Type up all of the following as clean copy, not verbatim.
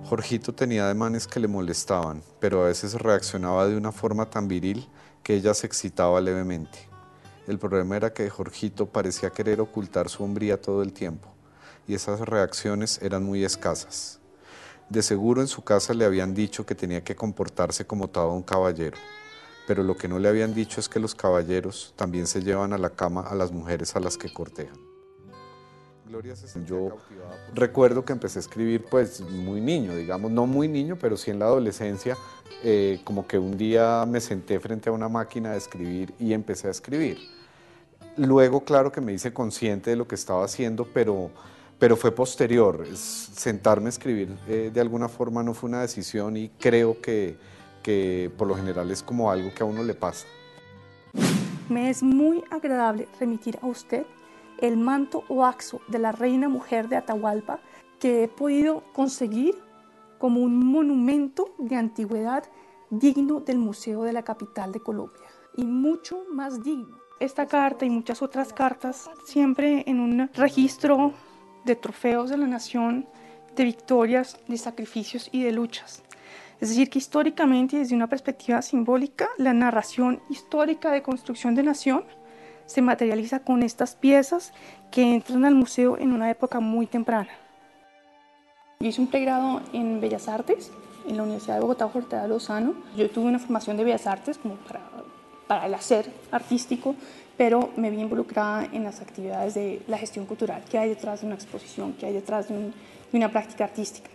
Jorgito tenía ademanes que le molestaban, pero a veces reaccionaba de una forma tan viril que ella se excitaba levemente. El problema era que Jorgito parecía querer ocultar su hombría todo el tiempo, y esas reacciones eran muy escasas. De seguro en su casa le habían dicho que tenía que comportarse como todo un caballero, pero lo que no le habían dicho es que los caballeros también se llevan a la cama a las mujeres a las que cortejan. Yo recuerdo que empecé a escribir pues muy niño, digamos, no muy niño, pero sí en la adolescencia, como que un día me senté frente a una máquina de escribir y empecé a escribir. Luego, claro que me hice consciente de lo que estaba haciendo, pero fue posterior. Sentarme a escribir de alguna forma no fue una decisión y creo que por lo general es como algo que a uno le pasa. Me es muy agradable remitir a usted el manto o axo de la reina mujer de Atahualpa que he podido conseguir como un monumento de antigüedad digno del Museo de la Capital de Colombia y mucho más digno. Esta carta y muchas otras cartas siempre en un registro de trofeos de la nación, de victorias, de sacrificios y de luchas. Es decir, que históricamente y desde una perspectiva simbólica, la narración histórica de construcción de nación se materializa con estas piezas que entran al museo en una época muy temprana. Yo hice un pregrado en Bellas Artes en la Universidad de Bogotá, Jorge de Lozano. Yo tuve una formación de Bellas Artes como para el hacer artístico, pero me vi involucrada en las actividades de la gestión cultural que hay detrás de una exposición, que hay detrás de una práctica artística.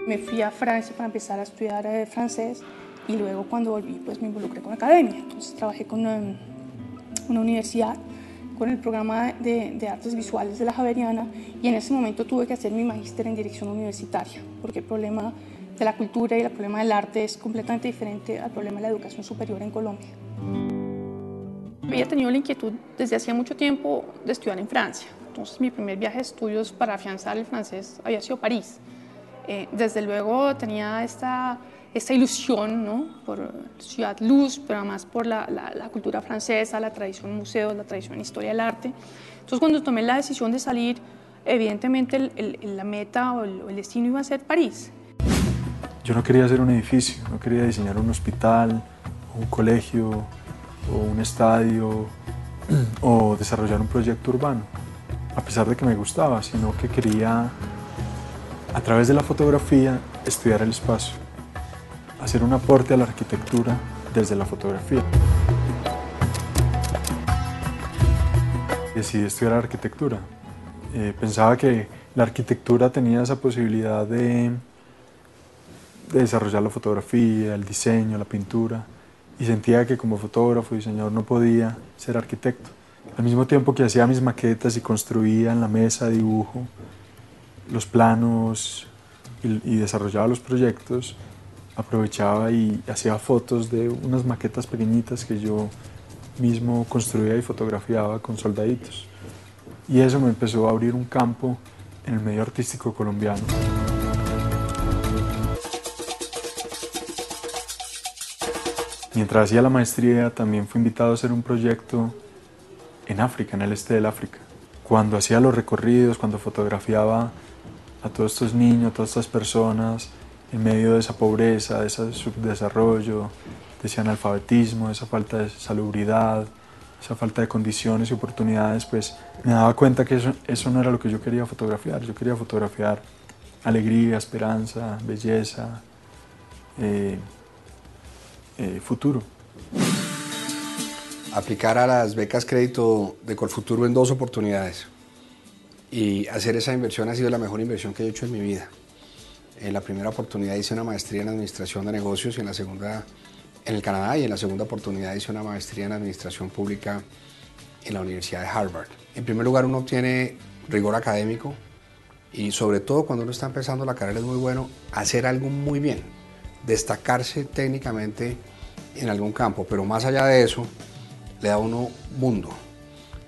Me fui a Francia para empezar a estudiar francés y luego cuando volví pues me involucré con la academia. Entonces trabajé con una universidad, con el programa de artes visuales de la Javeriana y en ese momento tuve que hacer mi magíster en dirección universitaria porque el problema de la cultura y el problema del arte es completamente diferente al problema de la educación superior en Colombia. Había tenido la inquietud desde hacía mucho tiempo de estudiar en Francia. Entonces mi primer viaje de estudios para afianzar el francés había sido París. Desde luego tenía esta ilusión, ¿no?, por Ciudad Luz, pero además por la cultura francesa, la tradición en museos, la tradición en historia del arte. Entonces cuando tomé la decisión de salir, evidentemente la meta o el destino iba a ser París. Yo no quería hacer un edificio, no quería diseñar un hospital, un colegio, o un estadio, o desarrollar un proyecto urbano, a pesar de que me gustaba, sino que quería, a través de la fotografía, estudiar el espacio, hacer un aporte a la arquitectura desde la fotografía. Decidí estudiar arquitectura. Pensaba que la arquitectura tenía esa posibilidad de desarrollar la fotografía, el diseño, la pintura, y sentía que como fotógrafo y diseñador no podía ser arquitecto. Al mismo tiempo que hacía mis maquetas y construía en la mesa de dibujo los planos y desarrollaba los proyectos, aprovechaba y hacía fotos de unas maquetas pequeñitas que yo mismo construía y fotografiaba con soldaditos. Y eso me empezó a abrir un campo en el medio artístico colombiano. Mientras hacía la maestría también fui invitado a hacer un proyecto en África, en el este del África. Cuando hacía los recorridos, cuando fotografiaba a todos estos niños, a todas estas personas en medio de esa pobreza, de ese subdesarrollo, de ese analfabetismo, de esa falta de salubridad, esa falta de condiciones y oportunidades, pues me daba cuenta que eso no era lo que yo quería fotografiar. Yo quería fotografiar alegría, esperanza, belleza, futuro. Aplicar a las becas crédito de Colfuturo en 2 oportunidades y hacer esa inversión ha sido la mejor inversión que he hecho en mi vida. En la primera oportunidad hice una maestría en Administración de Negocios y en la segunda en el Canadá, y en la segunda oportunidad hice una maestría en Administración Pública en la Universidad de Harvard. En primer lugar, uno obtiene rigor académico y sobre todo cuando uno está empezando la carrera es muy bueno hacer algo muy bien, destacarse técnicamente en algún campo, pero más allá de eso le da a uno mundo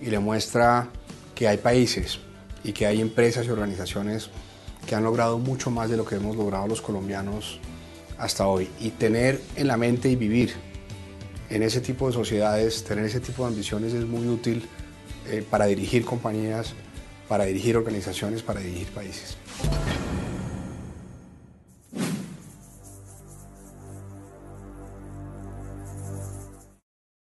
y le muestra que hay países y que hay empresas y organizaciones que han logrado mucho más de lo que hemos logrado los colombianos hasta hoy. Y tener en la mente y vivir en ese tipo de sociedades, tener ese tipo de ambiciones es muy útil para dirigir compañías para dirigir organizaciones, para dirigir países.